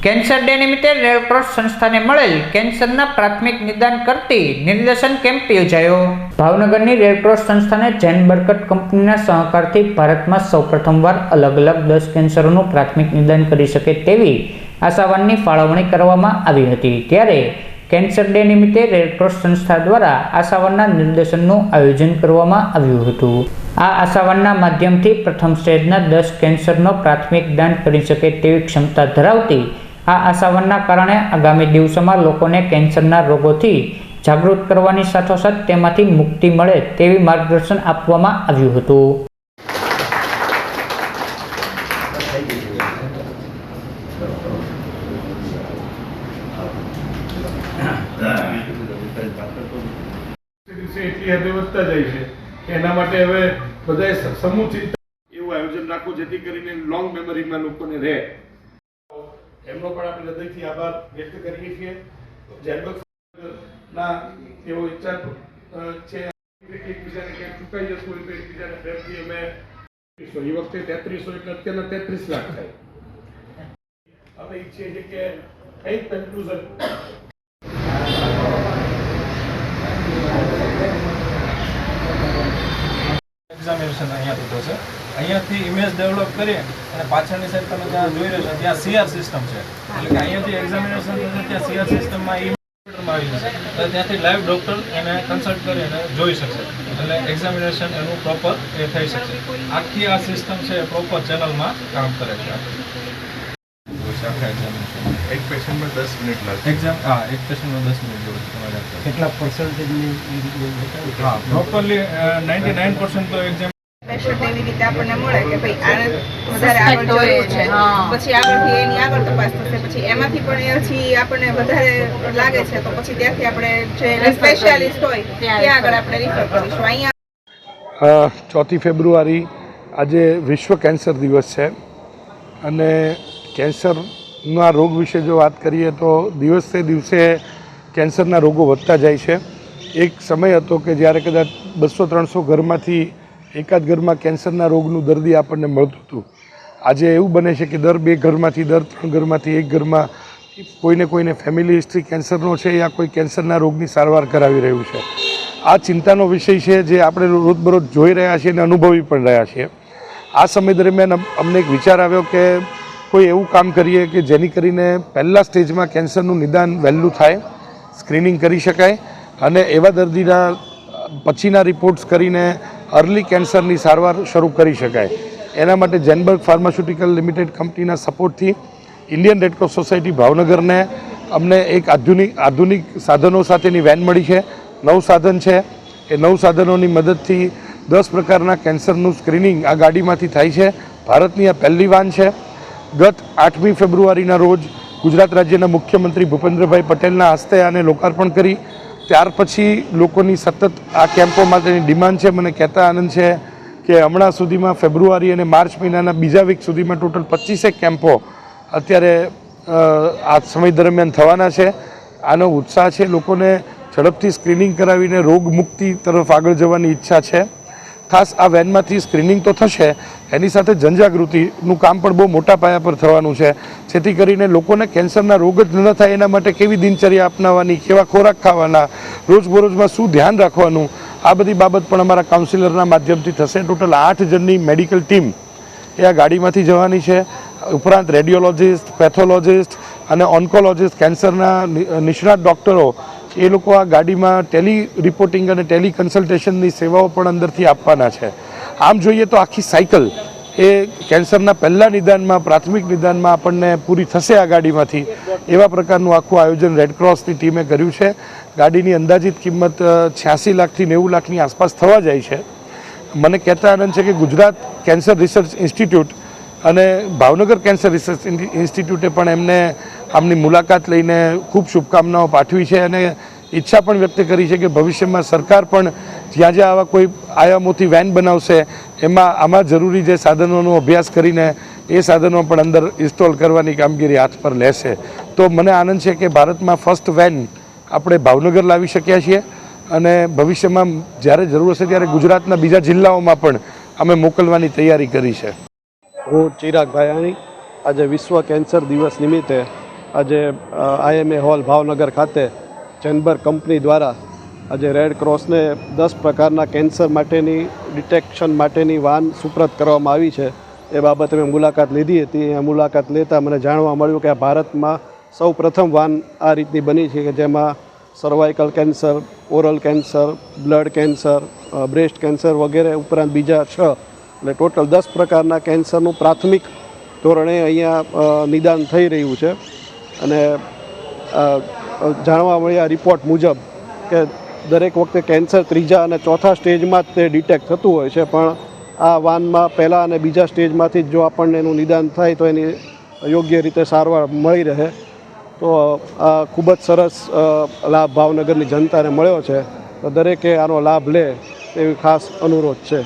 Cancer day નિમિત્તે Red Cross સંસ્થાને મળેલ કેન્સરના પ્રાથમિક નિદાન કરતી નિર્દેશન કેમ્પ યોજાયો। ભાવનગરની રેડક્રોસ સંસ્થાને જૈન બરકત કંપનીના સહકારથી ભારતમાં સૌપ્રથમવાર અલગ અલગ 10 કેન્સરોનું પ્રાથમિક નિદાન કરી શકે તેવી આશાવાદની ફાળવણી કરવામાં આવી હતી। ત્યારે કેન્સર ડે નિમિત્તે રેડક્રોસ સંસ્થા દ્વારા આશાવાદના નિર્દેશનનું આયોજન કરવામાં આવ્યું હતું। આ આશાવાદના માધ્યમથી પ્રથમ સ્ટેજના 10 કેન્સરનો પ્રાથમિક દાન કરી શકે તેવી ક્ષમતા ધરાવતી આ આશાવાદના કારણે આગામી દિવસોમાં લોકોને કેન્સરના રોગોથી જાગૃત કરવાની સાથોસાથ તેમાંથી મુક્તિ મળે તેવી માર્ગદર્શન આપવામાં આવ્યું હતું। એટલી હદે વધતા જાય છે કે એના માટે હવે બધાએ સમૂહથી એવું આયોજન રાખવું જેથી કરીને લોંગ મેમરીમાં લોકોને રહે। એમનો પણ આપણે હૃદયથી આભાર વ્યક્ત કરીએ છીએ। જૈનબર્ગના એવો વિચાર છે એકબીજાને ક્યાંક ચૂકાઈ જશું હોય તો એકબીજાને પ્રેમથી અમે એ વખતે 3300 એટલે અત્યારના 33 લાખ થાય। અમે ઈચ્છીએ છીએ કે કંઈક કન્ક્લુઝન એક્ઝામિનેશન અહીંયાથી થશે। અહીંયાથી ઇમેજ ડેવલપ કરી અને પાછળની સાઈડ તમે જ્યાં જોઈ રહ્યો છો ત્યાં સીઆર સિસ્ટમ છે, એટલે કે અહીંયાથી એક્ઝામિનેશન થશે ત્યાં સીઆર સિસ્ટમમાં કોમ્પ્યુટરમાં આવી જશે, એટલે ત્યાંથી લાઈવ ડૉક્ટર એને કન્સલ્ટ કરી અને જોઈ શકશે, એટલે એક્ઝામિનેશન એનું પ્રોપર એ થઈ શકશે। આખી આ સિસ્ટમ છે પ્રોપર ચેનલમાં કામ કરે છે। એક પેશન્ટમાં 10 મિનિટ લાગે એક પેશન્ટમાં 10 મિનિટ જેવું તમારે કેટલા પર્સન્ટેજની પ્રોપરલી 99% તો એક્ઝામ પેશન્ટ એવી રીતે આપણને મળે કે ભાઈ આને વધારે આગળ જોયું છે, પછી આગળથી એની આગળ તપાસ થશે, પછી એમાંથી પણ પછી આપણને વધારે લાગે છે તો પછી ત્યાંથી આપણે જે સ્પેશિયાલિસ્ટ હોય ત્યાં આગળ આપણે રિફર કરીશું। અહીંયા 4 ફેબ્રુઆરી આજે વિશ્વ કેન્સર દિવસ છે અને કેન્સરના રોગ વિશે જો વાત કરીએ તો દિવસે દિવસે કેન્સરના રોગો વધતા જાય છે। એક સમય હતો કે જ્યારે કદાચ 200-300 ઘરમાંથી એકાદ ઘરમાં કેન્સરના રોગનું દર્દી આપણને મળતું હતું। આજે એવું બને છે કે દર 2 ઘરમાંથી દર 3 ઘરમાંથી એક ઘરમાં કોઈને ફેમિલી હિસ્ટ્રી કેન્સરનો છે યા કોઈ કેન્સરના રોગની સારવાર કરાવી રહ્યું છે। આ ચિંતાનો વિષય છે જે આપણે રોજબરોજ જોઈ રહ્યા છીએ અને અનુભવી પણ રહ્યા છીએ। આ સમય દરમિયાન અમને એક વિચાર આવ્યો કે કોઈ એવું કામ કરીએ કે જેની કરીને પહેલાં સ્ટેજમાં કેન્સરનું નિદાન વહેલું થાય, સ્ક્રીનિંગ કરી શકાય અને એવા દર્દીના પછીના રિપોર્ટ્સ કરીને અર્લી કેન્સરની સારવાર શરૂ કરી શકાય। એના માટે જૈનબર્ગ ફાર્માસ્યુટિકલ લિમિટેડ કંપનીના સપોર્ટથી ઇન્ડિયન રેડક્રોસ સોસાયટી ભાવનગરને અમને એક આધુનિક સાધનો સાથેની વેન મળી છે। 9 સાધન છે, એ 9 સાધનોની મદદથી 10 પ્રકારના કેન્સરનું સ્ક્રીનિંગ આ ગાડીમાંથી થાય છે। ભારતની આ પહેલી વાન છે। ગત 8મી ફેબ્રુઆરીના રોજ ગુજરાત રાજ્યના મુખ્યમંત્રી ભૂપેન્દ્રભાઈ પટેલના હસ્તે આને લોકાર્પણ કરી। ત્યાર પછી લોકોની સતત આ કેમ્પો માટેની ડિમાન્ડ છે। મને કહેતા આનંદ છે કે હમણાં સુધીમાં ફેબ્રુઆરી અને માર્ચ મહિનાના બીજા વીક સુધીમાં ટોટલ 25 કેમ્પો અત્યારે આ સમય દરમિયાન થવાના છે। આનો ઉત્સાહ છે, લોકોને ઝડપથી સ્ક્રીનિંગ કરાવીને રોગ મુક્તિ તરફ આગળ જવાની ઈચ્છા છે। ખાસ આ વેનમાંથી સ્ક્રીનિંગ તો થશે, એની સાથે જનજાગૃતિનું કામ પણ બહુ મોટા પાયા પર થવાનું છે, જેથી કરીને લોકોને કેન્સરના રોગ જ ન થાય એના માટે કેવી દિનચર્યા અપનાવવાની, કેવા ખોરાક ખાવાના, રોજબરોજમાં શું ધ્યાન રાખવાનું, આ બધી બાબત પણ અમારા કાઉન્સિલરના માધ્યમથી થશે। ટોટલ 8 જણની મેડિકલ ટીમ એ આ ગાડીમાંથી જવાની છે। ઉપરાંત રેડિયોલોજિસ્ટ, પેથોલોજિસ્ટ અને ઓન્કોલોજિસ્ટ, કેન્સરના નિષ્ણાત ડૉક્ટરો એ લોકો આ ગાડીમાં ટેલી રિપોર્ટિંગ અને ટેલી કન્સલ્ટેશનની સેવાઓ પણ અંદરથી આપવાના છે। આમ જોઈએ તો આખી સાયકલ એ કેન્સરના પહેલાં નિદાનમાં, પ્રાથમિક નિદાનમાં આપણને પૂરી થશે આ ગાડીમાંથી, એવા પ્રકારનું આખું આયોજન રેડક્રોસની ટીમે કર્યું છે। ગાડીની અંદાજિત કિંમત 86 લાખથી 90 લાખની આસપાસ થવા જાય છે। મને કહેતા આનંદ છે કે ગુજરાત કેન્સર રિસર્ચ ઇન્સ્ટિટ્યૂટ અને ભાવનગર કેન્સર રિસર્ચ ઇન્સ્ટિટ્યૂટે પણ એમને આમની મુલાકાત લઈને ખૂબ શુભકામનાઓ પાઠવી છે અને ઈચ્છા પણ વ્યક્ત કરી છે કે ભવિષ્યમાં સરકાર પણ જ્યાં આવા કોઈ આયામોથી વેન બનાવશે એમાં આમાં જરૂરી જે સાધનોનો અભ્યાસ કરીને એ સાધનો પણ અંદર ઇન્સ્ટોલ કરવાની કામગીરી હાથ પર લેશે। તો મને આનંદ છે કે ભારતમાં ફર્સ્ટ વેન આપણે ભાવનગર લાવી શક્યા છીએ અને ભવિષ્યમાં જ્યારે જરૂર હશે ત્યારે ગુજરાતના બીજા જિલ્લાઓમાં પણ અમે મોકલવાની તૈયારી કરી છે। હું ચિરાગ ભાયાણી આજે વિશ્વ કેન્સર દિવસ નિમિત્તે આજે IMA હોલ ભાવનગર ખાતે ચેમ્બર કંપની દ્વારા આજે રેડ ક્રોસને 10 પ્રકારના કેન્સર માટેની ડિટેક્શન માટેની વાન સુપ્રત કરવામાં આવી છે. એ બાબતે મેં મુલાકાત લીધી હતી. આ મુલાકાત લેતા મને જાણવા મળ્યું કે આ ભારતમાં સૌ પ્રથમ વાન આ રીતની બની છે કે જેમાં cervical cancer, oral cancer, blood cancer, breast cancer વગેરે ઉપરાંત બીજા 6 એટલે ટોટલ 10 પ્રકારના કેન્સરનું પ્રાથમિક ધોરણે અહીંયા નિદાન થઈ રહ્યું છે. અને જાણવા મળ્યા રિપોર્ટ મુજબ કે દરેક વખતે કેન્સર 3જા અને 4થા સ્ટેજમાં જ તે ડિટેક્ટ થતું હોય છે, પણ આ વાનમાં પહેલાં અને બીજા સ્ટેજમાંથી જ જો આપણને એનું નિદાન થાય તો એની યોગ્ય રીતે સારવાર મળી રહે. તો આ ખૂબ જ સરસ લાભ ભાવનગરની જનતાને મળ્યો છે. તો દરેકે આનો લાભ લે એવી ખાસ અનુરોધ છે.